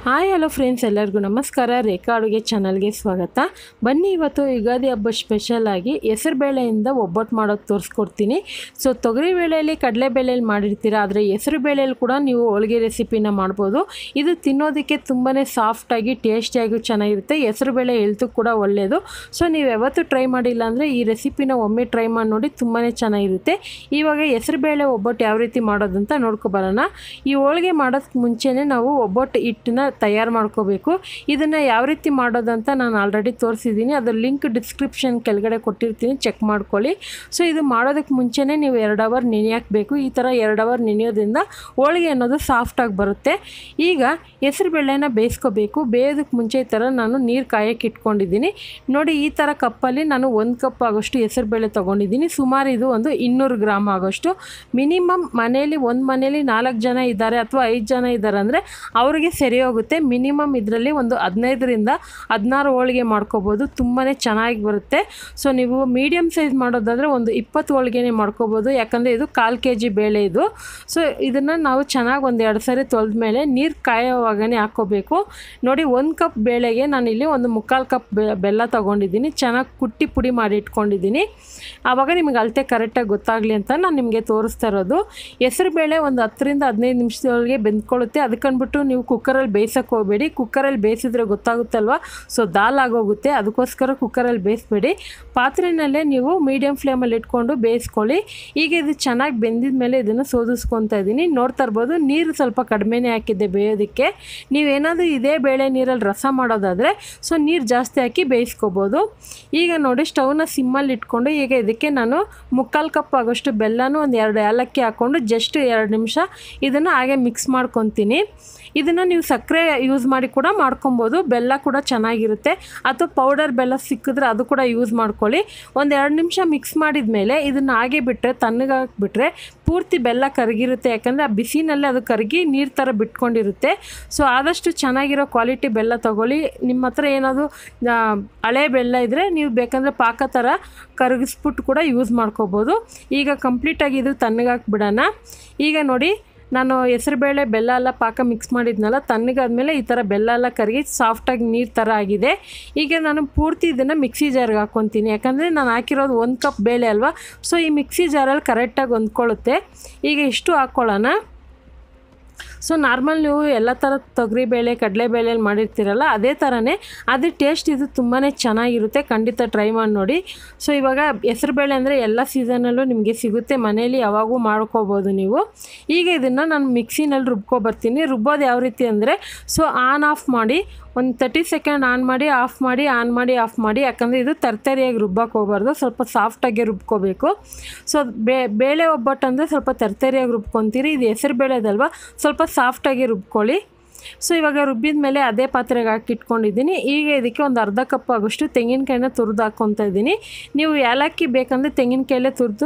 Hi hello friends, ಎಲ್ಲರಿಗೂ ನಮಸ್ಕಾರ. ರೇಖಾ ಅಡುಗೆ ಚಾನಲ್ಗೆ ಸ್ವಾಗತ. ಬನ್ನಿ, ಇವತ್ತು ಯುಗಾದಿ ಹಬ್ಬ ಸ್ಪೆಷಲ್ ಆಗಿ ಹೆಸರುಬೇಳೆಯಿಂದ ಒಬ್ಬಟ್ಟು ಮಾಡೋದು ತೋರಿಸ್ಕೊಡ್ತೀನಿ. ಸೊ ತೊಗರಿಬೇಳೆಯಲ್ಲಿ ಕಡಲೆಬೇಳೆಯಲ್ಲಿ ಮಾಡಿರ್ತೀರ, ಆದರೆ ಹೆಸರುಬೇಳೆಯಲ್ಲಿ ಕೂಡ ನೀವು ಹೋಳಿಗೆ ರೆಸಿಪಿನ ಮಾಡ್ಬೋದು. ಇದು ತಿನ್ನೋದಕ್ಕೆ ತುಂಬಾ ಸಾಫ್ಟಾಗಿ ಟೇಸ್ಟಿಯಾಗಿ ಚೆನ್ನಾಗಿರುತ್ತೆ. ಹೆಸರುಬೇಳೆ ಹೆಲ್ತು ಕೂಡ ಒಳ್ಳೆಯದು. ಸೊ ನೀವು ಯಾವತ್ತೂ ಟ್ರೈ ಮಾಡಿಲ್ಲ ಅಂದರೆ ಈ ರೆಸಿಪಿನ ಒಮ್ಮೆ ಟ್ರೈ ಮಾಡಿ ನೋಡಿ, ತುಂಬಾ ಚೆನ್ನಾಗಿರುತ್ತೆ. ಇವಾಗ ಹೆಸರುಬೇಳೆ ಒಬ್ಬಟ್ಟು ಯಾವ ರೀತಿ ಮಾಡೋದಂತ ನೋಡ್ಕೊಬರೋಣ. ಈ ಹೋಳಿಗೆ ಮಾಡೋದಕ್ಕೆ ಮುಂಚೆನೇ ನಾವು ಒಬ್ಬಟ್ಟು ಹಿಟ್ಟನ್ನ ತಯಾರು ಮಾಡ್ಕೋಬೇಕು. ಇದನ್ನು ಯಾವ ರೀತಿ ಮಾಡೋದಂತ ನಾನು ಆಲ್ರೆಡಿ ತೋರಿಸಿದ್ದೀನಿ. ಅದರ ಲಿಂಕ್ ಡಿಸ್ಕ್ರಿಪ್ಷನ್ ಕೆಳಗಡೆ ಕೊಟ್ಟಿರ್ತೀನಿ, ಚೆಕ್ ಮಾಡ್ಕೊಳ್ಳಿ. ಸೊ ಇದು ಮಾಡೋದಕ್ಕೆ ಮುಂಚೆನೇ ನೀವು 2 ಅವರ್ ನೆನೆಯಾಕಬೇಕು. ಈ ಥರ 2 ಅವರ್ ನೆನೆಯೋದ್ರಿಂದ ಹೋಳಿಗೆ ಅನ್ನೋದು ಸಾಫ್ಟಾಗಿ ಬರುತ್ತೆ. ಈಗ ಹೆಸರುಬೇಳೆನ ಬೇಯಿಸ್ಕೋಬೇಕು. ಬೇಯೋದಕ್ಕೆ ಮುಂಚೆ ಈ ಥರ ನಾನು ನೀರು ಕಾಯಕ್ಕೆ ಇಟ್ಕೊಂಡಿದ್ದೀನಿ. ನೋಡಿ, ಈ ಥರ ಕಪ್ಪಲ್ಲಿ ನಾನು 1 ಕಪ್ ಆಗೋಷ್ಟು ಹೆಸರುಬೇಳೆ ತೊಗೊಂಡಿದ್ದೀನಿ. ಸುಮಾರು ಇದು ಒಂದು 200 ಗ್ರಾಮ್ ಆಗೋಷ್ಟು. ಮಿನಿಮಮ್ ಮನೆಯಲ್ಲಿ ಒಂದು ಮನೇಲಿ 4 ಜನ ಇದ್ದಾರೆ ಅಥವಾ 5 ಜನ ಇದ್ದಾರೆ ಅಂದರೆ ಅವರಿಗೆ ಸರಿ ಹೋಗುತ್ತೆ. ಮಿನಿಮಮ್ ಇದರಲ್ಲಿ ಒಂದು 15ರಿಂದ 16 ಹೋಳಿಗೆ ಮಾಡ್ಕೋಬೋದು. ತುಂಬಾ ಚೆನ್ನಾಗಿ ಬರುತ್ತೆ. ಸೊ ನೀವು ಮೀಡಿಯಮ್ ಸೈಜ್ ಮಾಡೋದಾದರೆ ಒಂದು 20 ಹೋಳಿಗೆನೇ ಮಾಡ್ಕೋಬೋದು. ಯಾಕಂದರೆ ಇದು 1/4 kg ಬೇಳೆ ಇದು. ಸೊ ಇದನ್ನು ನಾವು ಚೆನ್ನಾಗಿ ಒಂದು 2 ಸರಿ ತೊಳೆದ ಮೇಲೆ ನೀರು ಕಾಯೋವಾಗನೇ ಹಾಕ್ಕೋಬೇಕು. ನೋಡಿ, 1 ಕಪ್ ಬೇಳೆಗೆ ನಾನಿಲ್ಲಿ ಒಂದು 3/4 ಕಪ್ ಬೆಲ್ಲ ತೊಗೊಂಡಿದ್ದೀನಿ. ಚೆನ್ನಾಗಿ ಕುಟ್ಟಿ ಪುಡಿ ಮಾಡಿ ಇಟ್ಕೊಂಡಿದ್ದೀನಿ. ಆವಾಗ ನಿಮಗೆ ಅಳತೆ ಕರೆಕ್ಟಾಗಿ ಗೊತ್ತಾಗಲಿ ಅಂತ ನಾನು ನಿಮಗೆ ತೋರಿಸ್ತಾ ಇರೋದು. ಹೆಸರುಬೇಳೆ ಒಂದು 10ರಿಂದ 15 ನಿಮಿಷದೊಳಗೆ ಬೆಂದ್ಕೊಳ್ಳುತ್ತೆ. ಅದಕ್ಕಂದ್ಬಿಟ್ಟು ನೀವು ಕುಕ್ಕರಲ್ಲಿ ಬೇಯಿಸೋಕ್ಕೆ ಹೋಗಬೇಡಿ. ಕುಕ್ಕರಲ್ಲಿ ಬೇಯಿಸಿದ್ರೆ ಗೊತ್ತಾಗುತ್ತಲ್ವ, ಸೊ ದಾಲ್ ಆಗೋಗುತ್ತೆ. ಅದಕ್ಕೋಸ್ಕರ ಕುಕ್ಕರಲ್ಲಿ ಬೇಯಿಸಬೇಡಿ. ಪಾತ್ರೆಯಲ್ಲೇ ನೀವು ಮೀಡಿಯಮ್ ಫ್ಲೇಮಲ್ಲಿ ಇಟ್ಕೊಂಡು ಬೇಯಿಸ್ಕೊಳ್ಳಿ. ಈಗ ಇದು ಚೆನ್ನಾಗಿ ಬೆಂದಿದ ಮೇಲೆ ಇದನ್ನು ಸೋದಿಸ್ಕೊತಾ ಇದ್ದೀನಿ. ನೋಡ್ತಾ ಇರ್ಬೋದು, ನೀರು ಸ್ವಲ್ಪ ಕಡಿಮೆನೇ ಹಾಕಿದ್ದೆ ಬೇಯೋದಕ್ಕೆ. ನೀವೇನಾದರೂ ಇದೇ ಬೇಳೆ ನೀರಲ್ಲಿ ರಸ ಮಾಡೋದಾದರೆ ಸೊ ನೀರು ಜಾಸ್ತಿ ಹಾಕಿ ಬೇಯಿಸ್ಕೋಬೋದು. ಈಗ ನೋಡಿ, ಸ್ಟವ್ನ ಸಿಮ್ಮಲ್ಲಿ ಇಟ್ಕೊಂಡು ಈಗ ಇದಕ್ಕೆ ನಾನು 3/4 ಕಪ್ ಆಗೋಷ್ಟು ಬೆಲ್ಲನೂ ಒಂದು 2 ಏಲಕ್ಕಿ ಹಾಕ್ಕೊಂಡು ಜಸ್ಟ್ 2 ನಿಮಿಷ ಇದನ್ನು ಹಾಗೆ ಮಿಕ್ಸ್ ಮಾಡ್ಕೊತೀನಿ. ಇದನ್ನು ನೀವು ಸಕ್ಕರೆ ಯೂಸ್ ಮಾಡಿ ಕೂಡ ಮಾಡ್ಕೊಬೋದು. ಬೆಲ್ಲ ಕೂಡ ಚೆನ್ನಾಗಿರುತ್ತೆ. ಅಥವಾ ಪೌಡರ್ ಬೆಲ್ಲ ಸಿಕ್ಕಿದ್ರೆ ಅದು ಕೂಡ ಯೂಸ್ ಮಾಡ್ಕೊಳ್ಳಿ. ಒಂದು 2 ನಿಮಿಷ ಮಿಕ್ಸ್ ಮಾಡಿದ ಮೇಲೆ ಇದನ್ನು ಹಾಗೆ ಬಿಟ್ಟರೆ, ತಣ್ಣಗಾಕಿಬಿಟ್ರೆ ಪೂರ್ತಿ ಬೆಲ್ಲ ಕರಗಿರುತ್ತೆ. ಯಾಕಂದರೆ ಆ ಬಿಸಿನಲ್ಲೇ ಅದು ಕರಗಿ ನೀರು ಥರ ಬಿಟ್ಕೊಂಡಿರುತ್ತೆ. ಸೊ ಆದಷ್ಟು ಚೆನ್ನಾಗಿರೋ ಕ್ವಾಲಿಟಿ ಬೆಲ್ಲ ತೊಗೊಳ್ಳಿ. ನಿಮ್ಮ ಹತ್ರ ಏನಾದರೂ ಹಳೆ ಬೆಲ್ಲ ಇದ್ದರೆ ನೀವು ಬೇಕಂದರೆ ಪಾಕ ಥರ ಕರಗಿಸ್ಬಿಟ್ಟು ಕೂಡ ಯೂಸ್ ಮಾಡ್ಕೋಬೋದು. ಈಗ ಕಂಪ್ಲೀಟಾಗಿ ಇದು ತಣ್ಣಗಾಕ್ಬಿಡೋಣ. ಈಗ ನೋಡಿ, ನಾನು ಹೆಸರುಬೇಳೆ ಬೆಲ್ಲ ಎಲ್ಲ ಪಾಕ ಮಿಕ್ಸ್ ಮಾಡಿದ್ನಲ್ಲ, ತಣ್ಣಗಾದ್ಮೇಲೆ ಈ ಥರ ಬೆಲ್ಲ ಎಲ್ಲ ಕರಗಿ ಸಾಫ್ಟಾಗಿ ನೀರು ಥರ ಆಗಿದೆ. ಈಗ ನಾನು ಪೂರ್ತಿ ಇದನ್ನು ಮಿಕ್ಸಿ ಜಾರ್ಗೆ ಹಾಕ್ಕೊತೀನಿ. ಯಾಕಂದರೆ ನಾನು ಹಾಕಿರೋದು 1 ಕಪ್ ಬೇಳೆ ಅಲ್ವಾ. ಸೊ ಈ ಮಿಕ್ಸಿ ಜಾರಲ್ಲಿ ಕರೆಕ್ಟಾಗಿ ಹೊಂದ್ಕೊಳ್ಳುತ್ತೆ. ಈಗ ಇಷ್ಟು ಹಾಕ್ಕೊಳ್ಳೋಣ. ಸೊ ನಾರ್ಮಲ್ ನೀವು ಎಲ್ಲ ಥರದ ತೊಗರಿಬೇಳೆ ಕಡಲೆಬೇಳೆಯಲ್ಲಿ ಮಾಡಿರ್ತೀರಲ್ಲ, ಅದೇ ಥರನೇ ಅದೇ ಟೇಸ್ಟ್. ಇದು ತುಂಬಾ ಚೆನ್ನಾಗಿರುತ್ತೆ. ಖಂಡಿತ ಟ್ರೈ ಮಾಡಿ ನೋಡಿ. ಸೊ ಇವಾಗ ಹೆಸರುಬೇಳೆ ಅಂದರೆ ಎಲ್ಲ ಸೀಸನಲ್ಲೂ ನಿಮಗೆ ಸಿಗುತ್ತೆ. ಮನೇಲಿ ಯಾವಾಗೂ ಮಾಡ್ಕೋಬೋದು ನೀವು. ಈಗ ಇದನ್ನು ನಾನು ಮಿಕ್ಸಿನಲ್ಲಿ ರುಬ್ಕೊಬರ್ತೀನಿ. ರುಬ್ಬೋದು ಯಾವ ರೀತಿ ಅಂದರೆ, ಸೊ ಆನ್ ಆಫ್ ಮಾಡಿ ಒಂದು 30 ಸೆಕೆಂಡ್ ಆನ್ ಮಾಡಿ ಆಫ್ ಮಾಡಿ, ಆನ್ ಮಾಡಿ ಆಫ್ ಮಾಡಿ. ಯಾಕಂದರೆ ಇದು ತರ್ತರಿಯಾಗಿ ರುಬ್ಬಕ್ಕೆ ಹೋಗಬಾರ್ದು, ಸ್ವಲ್ಪ ಸಾಫ್ಟಾಗಿ ರುಬ್ಕೋಬೇಕು. ಸೊ ಬೇಳೆ ಒಬ್ಬಟ್ಟು ಅಂದರೆ ಸ್ವಲ್ಪ ತರ್ತರಿಯಾಗಿ ರುಬ್ಕೊತೀರಿ. ಇದು ಹೆಸರು ಬೇಳೆದಲ್ವ, ಸ್ವಲ್ಪ ಸಾಫ್ಟಾಗಿ ರುಬ್ಕೊಳ್ಳಿ. ಸೊ ಇವಾಗ ರುಬ್ಬಿದ ಮೇಲೆ ಅದೇ ಪಾತ್ರೆಗೆ ಹಾಕಿಟ್ಕೊಂಡಿದ್ದೀನಿ. ಈಗ ಇದಕ್ಕೆ ಒಂದು 1/2 ಕಪ್ ಆಗೋಷ್ಟು ತೆಂಗಿನಕಾಯಿನ ತುರಿದು ಹಾಕ್ಕೊತಾ ಇದ್ದೀನಿ. ನೀವು ಏಲಕ್ಕಿ ಬೇಕಂದರೆ ತೆಂಗಿನಕಾಯಲ್ಲೇ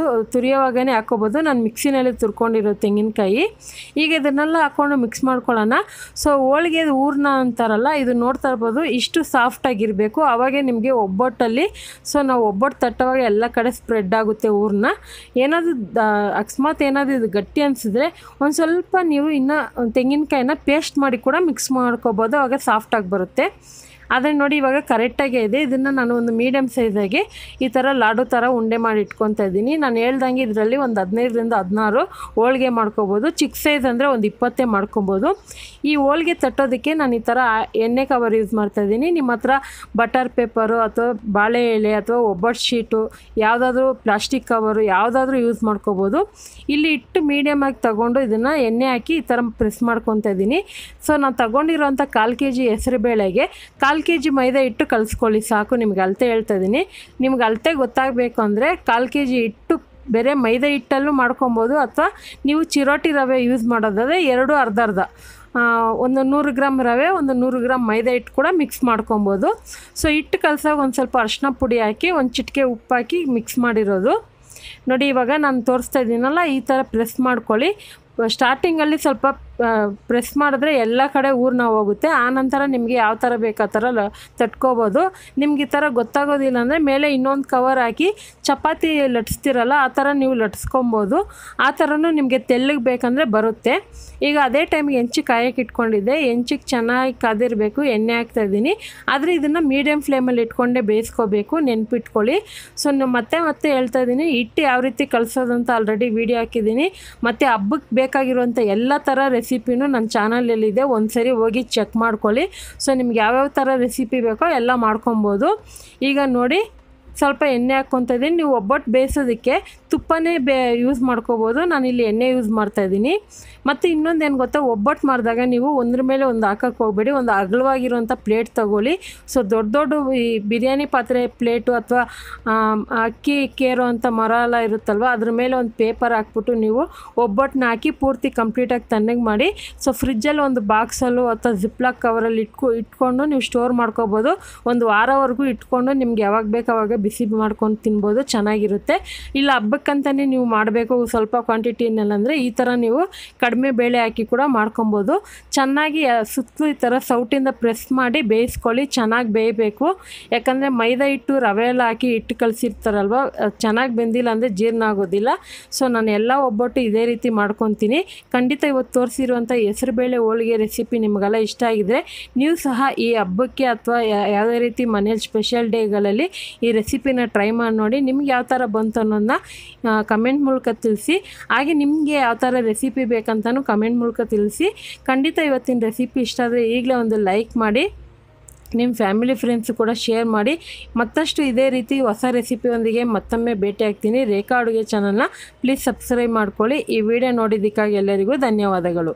ತುರಿಯೋವಾಗೇ ಹಾಕ್ಕೋಬೋದು. ನಾನು ಮಿಕ್ಸಿನಲ್ಲಿ ತುರ್ಕೊಂಡಿರೋ ತೆಂಗಿನಕಾಯಿ. ಈಗ ಇದನ್ನೆಲ್ಲ ಹಾಕ್ಕೊಂಡು ಮಿಕ್ಸ್ ಮಾಡ್ಕೊಳ್ಳೋಣ. ಸೊ ಹೋಳಿಗೆ ಹೂರ್ಣ ಅಂತಾರಲ್ಲ, ಇದು ನೋಡ್ತಾ ಇರ್ಬೋದು, ಇಷ್ಟು ಸಾಫ್ಟಾಗಿರಬೇಕು. ಆವಾಗೇ ನಿಮಗೆ ಒಬ್ಬಟ್ಟಲ್ಲಿ ಸೊ ನಾವು ಒಬ್ಬಟ್ಟು ತಟ್ಟುವಾಗ ಎಲ್ಲ ಕಡೆ ಸ್ಪ್ರೆಡ್ ಆಗುತ್ತೆ ಹೂರ್ಣ. ಏನಾದರೂ ಅಕಸ್ಮಾತ್ ಏನಾದರೂ ಇದು ಗಟ್ಟಿ ಅನಿಸಿದ್ರೆ ಒಂದು ಸ್ವಲ್ಪ ನೀವು ಇನ್ನು ತೆಂಗಿನಕಾಯಿನ ಪೇಸ್ಟ್ ಮಾಡಿ ಕೂಡ ಮಿಕ್ಸ್ ಮಾಡ್ಕೋಬೋದು. ಆವಾಗ ಸಾಫ್ಟಾಗಿ ಬರುತ್ತೆ. ಆದರೆ ನೋಡಿ, ಇವಾಗ ಕರೆಕ್ಟಾಗೇ ಇದೆ. ಇದನ್ನು ನಾನು ಒಂದು ಮೀಡಿಯಮ್ ಸೈಜಾಗಿ ಈ ಥರ ಲಾಡು ಥರ ಉಂಡೆ ಮಾಡಿ ಇಟ್ಕೊತಾ ಇದ್ದೀನಿ. ನಾನು ಹೇಳ್ದಂಗೆ ಇದರಲ್ಲಿ ಒಂದು 15ರಿಂದ 16 ಹೋಳಿಗೆ ಮಾಡ್ಕೋಬೋದು. ಚಿಕ್ಕ ಸೈಜ್ ಅಂದರೆ ಒಂದು 20 ಮಾಡ್ಕೊಬೋದು. ಈ ಹೋಳಿಗೆ ತಟ್ಟೋದಕ್ಕೆ ನಾನು ಈ ಥರ ಎಣ್ಣೆ ಕವರ್ ಯೂಸ್ ಮಾಡ್ತಾಯಿದ್ದೀನಿ. ನಿಮ್ಮ ಹತ್ರ ಬಟರ್ ಪೇಪರು ಅಥವಾ ಬಾಳೆ ಎಲೆ ಅಥವಾ ಒಬ್ಬಟ್ಟು ಶೀಟು ಯಾವುದಾದ್ರೂ ಪ್ಲಾಸ್ಟಿಕ್ ಕವರು ಯಾವುದಾದ್ರೂ ಯೂಸ್ ಮಾಡ್ಕೋಬೋದು. ಇಲ್ಲಿ ಇಟ್ಟು ಮೀಡಿಯಮಾಗಿ ತಗೊಂಡು ಇದನ್ನು ಎಣ್ಣೆ ಹಾಕಿ ಈ ಥರ ಪ್ರೆಸ್ ಮಾಡ್ಕೊತಾ ಇದ್ದೀನಿ. ಸೊ ನಾನು ತಗೊಂಡಿರೋಂಥ 1/4 kg ಹೆಸರುಬೇಳೆಗೆ 1/4 kg ಮೈದಾ ಹಿಟ್ಟು ಕಲಿಸ್ಕೊಳ್ಳಿ ಸಾಕು. ನಿಮ್ಗೆ ಅಳತೆ ಹೇಳ್ತಾ ಇದ್ದೀನಿ. ನಿಮ್ಗೆ ಅಳತೆ ಗೊತ್ತಾಗಬೇಕು ಅಂದರೆ 1/4 kg ಹಿಟ್ಟು ಬೇರೆ ಮೈದಾ ಹಿಟ್ಟಲ್ಲೂ ಮಾಡ್ಕೊಬೋದು. ಅಥವಾ ನೀವು ಚಿರೋಟಿ ರವೆ ಯೂಸ್ ಮಾಡೋದಾದರೆ 2 ಅರ್ಧ ಒಂದು 100 ಗ್ರಾಮ್ ರವೆ, ಒಂದು 100 ಗ್ರಾಮ್ ಮೈದಾ ಹಿಟ್ಟು ಕೂಡ ಮಿಕ್ಸ್ ಮಾಡ್ಕೊಬೋದು. ಸೊ ಹಿಟ್ಟು ಕಲಸಾಗ ಒಂದು ಸ್ವಲ್ಪ ಅರಿಶಿನ ಪುಡಿ ಹಾಕಿ ಒಂದು ಚಿಟಿಕೆ ಉಪ್ಪು ಹಾಕಿ ಮಿಕ್ಸ್ ಮಾಡಿರೋದು. ನೋಡಿ, ಇವಾಗ ನಾನು ತೋರಿಸ್ತಾ ಇದ್ದೀನಲ್ಲ, ಈ ಥರ ಪ್ರೆಸ್ ಮಾಡ್ಕೊಳ್ಳಿ. ಸ್ಟಾರ್ಟಿಂಗಲ್ಲಿ ಸ್ವಲ್ಪ ಪ್ರೆಸ್ ಮಾಡಿದ್ರೆ ಎಲ್ಲ ಕಡೆ ಊರ್ನ ಹೋಗುತ್ತೆ. ಆನಂತರ ನಿಮಗೆ ಯಾವ ಥರ ಬೇಕು ಆ ಥರ ತಟ್ಕೋಬೋದು. ನಿಮ್ಗೆ ಈ ಥರ ಗೊತ್ತಾಗೋದಿಲ್ಲ ಅಂದರೆ ಮೇಲೆ ಇನ್ನೊಂದು ಕವರ್ ಹಾಕಿ ಚಪಾತಿ ಲಟ್ಸ್ತಿರಲ್ಲ ಆ ಥರ ನೀವು ಲಟ್ಸ್ಕೊಬೋದು. ಆ ಥರನೂ ನಿಮಗೆ ತೆಳ್ಳಗೆ ಬೇಕಂದರೆ ಬರುತ್ತೆ. ಈಗ ಅದೇ ಟೈಮಿಗೆ ಹೆಂಚಿಗೆ ಕಾಯಕ್ಕೆ ಇಟ್ಕೊಂಡಿದ್ದೆ. ಹೆಂಚಿಗೆ ಚೆನ್ನಾಗಿ ಕಾದಿರಬೇಕು, ಎಣ್ಣೆ ಹಾಕ್ತಾಯಿದ್ದೀನಿ. ಆದರೆ ಇದನ್ನು ಮೀಡಿಯಮ್ ಫ್ಲೇಮಲ್ಲಿ ಇಟ್ಕೊಂಡೇ ಬೇಯಿಸ್ಕೋಬೇಕು, ನೆನ್ಪಿಟ್ಕೊಳ್ಳಿ. ಸೊ ಮತ್ತೆ ಹೇಳ್ತಾ ಇದ್ದೀನಿ, ಹಿಟ್ಟು ಯಾವ ರೀತಿ ಕಲಿಸೋದಂತ ಆಲ್ರೆಡಿ ವಿಡಿಯೋ ಹಾಕಿದ್ದೀನಿ. ಮತ್ತು ಹಬ್ಬಕ್ಕೆ ಬೇಕಾಗಿರುವಂಥ ಎಲ್ಲ ಥರ ರೆಸಿಪಿನೂ ನನ್ನ ಚಾನಲಲ್ಲಿದೆ, ಒಂದ್ಸರಿ ಹೋಗಿ ಚೆಕ್ ಮಾಡ್ಕೊಳ್ಳಿ. ಸೊ ನಿಮ್ಗೆ ಯಾವ್ಯಾವ ಥರ ರೆಸಿಪಿ ಬೇಕೋ ಎಲ್ಲ ಮಾಡ್ಕೊಬೋದು. ಈಗ ನೋಡಿ ಸ್ವಲ್ಪ ಎಣ್ಣೆ ಹಾಕ್ಕೊತಾ ಇದ್ದೀನಿ. ನೀವು ಒಬ್ಬಟ್ಟು ಬೇಯಿಸೋದಕ್ಕೆ ತುಪ್ಪನೇ ಯೂಸ್ ಮಾಡ್ಕೋಬೋದು. ನಾನಿಲ್ಲಿ ಎಣ್ಣೆ ಯೂಸ್ ಮಾಡ್ತಾಯಿದ್ದೀನಿ. ಮತ್ತು ಇನ್ನೊಂದು ಏನು ಗೊತ್ತಾ, ಒಬ್ಬಟ್ಟು ಮಾಡಿದಾಗ ನೀವು ಒಂದ್ರ ಮೇಲೆ ಒಂದು ಹಾಕೋಕ್ಕೆ ಹೋಗಬೇಡಿ. ಒಂದು ಅಗಲವಾಗಿರುವಂಥ ಪ್ಲೇಟ್ ತೊಗೊಳ್ಳಿ. ಸೊ ದೊಡ್ಡ ಈ ಬಿರಿಯಾನಿ ಪಾತ್ರೆ ಪ್ಲೇಟು ಅಥವಾ ಅಕ್ಕಿ ಕೇರೋ ಅಂಥ ಮರ ಎಲ್ಲ ಇರುತ್ತಲ್ವ, ಅದ್ರ ಮೇಲೆ ಒಂದು ಪೇಪರ್ ಹಾಕ್ಬಿಟ್ಟು ನೀವು ಒಬ್ಬಟ್ಟನ್ನ ಹಾಕಿ ಪೂರ್ತಿ ಕಂಪ್ಲೀಟಾಗಿ ತಣ್ಣಗೆ ಮಾಡಿ ಸೊ ಫ್ರಿಜ್ಜಲ್ಲಿ ಒಂದು ಬಾಕ್ಸಲ್ಲೂ ಅಥವಾ ಜಿಪ್ಲಾಕ್ ಕವರಲ್ಲಿ ಇಟ್ಕೊಂಡು ನೀವು ಸ್ಟೋರ್ ಮಾಡ್ಕೋಬೋದು. ಒಂದು ವಾರವರೆಗೂ ಇಟ್ಕೊಂಡು ನಿಮ್ಗೆ ಯಾವಾಗ ಬೇಕು ಅವಾಗ ಬಿಸಿ ಮಾಡ್ಕೊಂಡು ತಿನ್ಬೋದು, ಚೆನ್ನಾಗಿರುತ್ತೆ. ಇಲ್ಲ ಹಬ್ಬಕ್ಕಂತಲೇ ನೀವು ಮಾಡಬೇಕು ಸ್ವಲ್ಪ ಕ್ವಾಂಟಿಟಿನಲ್ಲಂದರೆ ಈ ಥರ ನೀವು ಕಡಿಮೆ ಬೇಳೆ ಹಾಕಿ ಕೂಡ ಮಾಡ್ಕೊಬೋದು. ಚೆನ್ನಾಗಿ ಸುತ್ತಲೂ ಈ ಥರ ಸೌಟಿಂದ ಪ್ರೆಸ್ ಮಾಡಿ ಬೇಯಿಸ್ಕೊಳ್ಳಿ. ಚೆನ್ನಾಗಿ ಬೇಯಬೇಕು. ಯಾಕಂದರೆ ಮೈದಾ ಹಿಟ್ಟು ರವೆ ಎಲ್ಲ ಹಾಕಿ ಹಿಟ್ಟು ಕಲಿಸಿರ್ತಾರಲ್ವ, ಚೆನ್ನಾಗಿ ಬೆಂದಿಲ್ಲ ಅಂದರೆ ಜೀರ್ಣ ಆಗೋದಿಲ್ಲ. ಸೊ ನಾನು ಎಲ್ಲ ಒಬ್ಬಟ್ಟು ಇದೇ ರೀತಿ ಮಾಡ್ಕೊತೀನಿ. ಖಂಡಿತ ಇವತ್ತು ತೋರಿಸಿರುವಂಥ ಹೆಸರುಬೇಳೆ ಹೋಳಿಗೆ ರೆಸಿಪಿ ನಿಮಗೆಲ್ಲ ಇಷ್ಟ ಆಗಿದ್ರೆ ನೀವು ಸಹ ಈ ಹಬ್ಬಕ್ಕೆ ಅಥವಾ ಯಾವುದೇ ರೀತಿ ಮನೇಲಿ ಸ್ಪೆಷಲ್ ಡೇಗಳಲ್ಲಿ ಈ ರೆಸಿಪಿನ ಟ್ರೈ ಮಾಡಿ ನೋಡಿ. ನಿಮ್ಗೆ ಯಾವ ಥರ ಬಂತು ಅನ್ನೋದನ್ನ ಕಮೆಂಟ್ ಮೂಲಕ ತಿಳಿಸಿ. ಹಾಗೆ ನಿಮಗೆ ಯಾವ ಥರ ರೆಸಿಪಿ ಬೇಕಂತಲೂ ಕಮೆಂಟ್ ಮೂಲಕ ತಿಳಿಸಿ. ಖಂಡಿತ ಇವತ್ತಿನ ರೆಸಿಪಿ ಇಷ್ಟ ಆದರೆ ಈಗಲೇ ಒಂದು ಲೈಕ್ ಮಾಡಿ, ನಿಮ್ಮ ಫ್ಯಾಮಿಲಿ ಫ್ರೆಂಡ್ಸ್ ಕೂಡ ಶೇರ್ ಮಾಡಿ. ಮತ್ತಷ್ಟು ಇದೇ ರೀತಿ ಹೊಸ ರೆಸಿಪಿಯೊಂದಿಗೆ ಮತ್ತೊಮ್ಮೆ ಭೇಟಿ ಆಗ್ತೀನಿ. ರೇಖಾ ಅಡುಗೆ ಚಾನಲ್ನ ಪ್ಲೀಸ್ ಸಬ್ಸ್ಕ್ರೈಬ್ ಮಾಡ್ಕೊಳ್ಳಿ. ಈ ವಿಡಿಯೋ ನೋಡಿದ್ದಕ್ಕಾಗಿ ಎಲ್ಲರಿಗೂ ಧನ್ಯವಾದಗಳು.